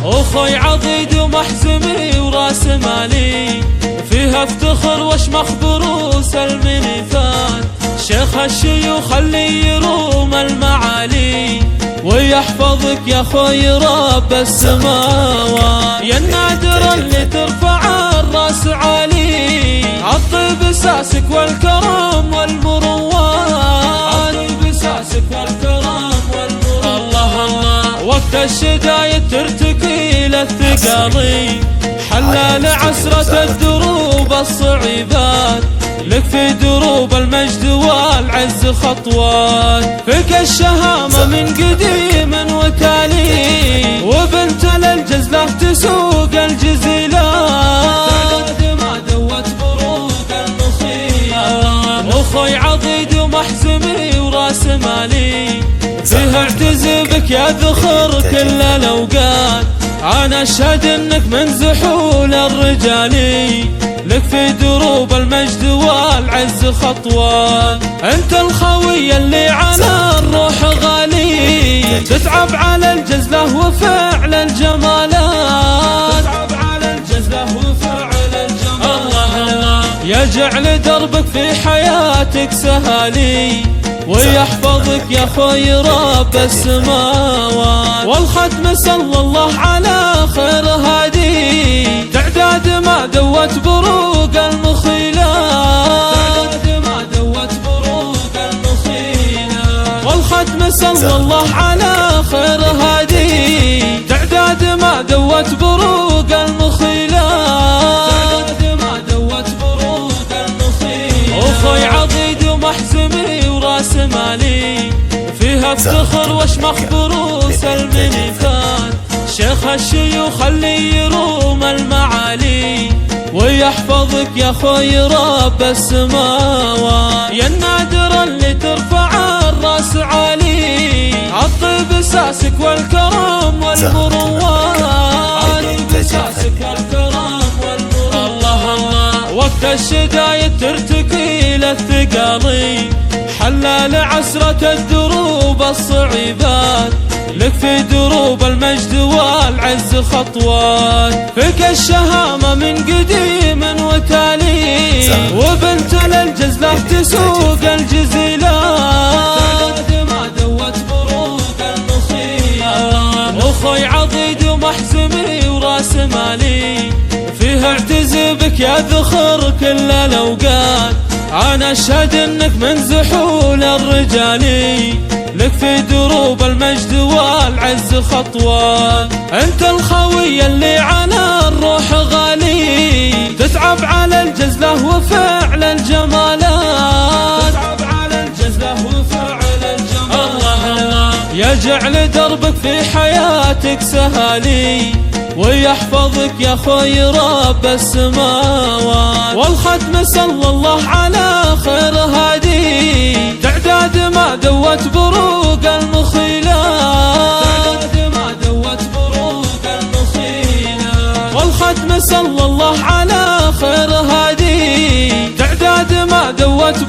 اخوي عضيد ومحزمي وراس مالي، فيها افتخر واشمخ بروس المنيفات. شيخ الشيوخ اللي يروم المعالي، ويحفظك يا اخوي رب السماوات. يا النادر اللي ترفع الراس عالي، عطي بساسك والكرم والمروات. عطي بساسك والكرم والمروات. الله الله وقت الشدايد ترتقي للثقالي، حلال عسرة الدروب الصعيبات. لك في دروب المجد والعز خطوات، فيك الشهامة من قديم وتالي، وبنت للجزلة تسوق الجزيلات. تعداد ما دوت بروق المخيلات. اخوي عضيد ومحزمي وراس مالي، فيها اعتزبك يا ذخر كل الاوقات. انا اشهد انك من زحول الرجالي، لك في دروب المجد والعز خطوات. انت الخوي اللي على الروح غالي، تتعب على الجزلة وفعل الجمالات. تتعب على الجزلة وفعل الجمالات. الله الله يجعل دربك في حياتك سهالي، ويحفظك يا خوي رب السماوات. والختم صلى الله على خير هادي، تعداد ما دوت بروق المخيلات. تعداد ما دوت بروق المخيلات. والختم صلى الله على خير هادي، تعداد ما دوت بروق المخيلات. تعداد ما دوت بروق المخيلات. اخوي عضيد ومحزمي وراس مالي، فيها افتخر واشمخ بروس المنيفات. شيخ الشيوخ اللي يروم المعالي، ويحفظك يا خوي رب السماوات. يا النادر اللي ترفع الراس عالي، عطي بساسك والكرم والمروات. عطي بساسك والكرم والمروات. الله الله وقت الشدايد ترتقي للثقالي، حلال عسرة الدروب الصعيبات. لك في دروب المجد والعز خطوات، فيك الشهامة من قديم وتالي، وبنت للجزلة تسوق الجزيلات. تعداد ما دوت بروق المخيلات. اخوي عضيد ومحزمي وراس مالي، فيها اعتزبك يا ذخر كل الاوقات. انا اشهد انك من زحول الرجالي، لك في دروب المجد والعز خطوات. انت الخوي اللي على الروح غالي، تتعب على الجزلة وفعل الجمالات. تتعب على الجزلة وفعل الجمالات. الله الله يجعل دربك في حياتك سهالي، ويحفظك يا خوي رب السماوات. والختم صلى الله على خير هادي، تعداد ما دوت بروق المخيلات. تعداد ما دوت بروق المخيلات. والختم صلى الله على خير هادي، تعداد ما دوت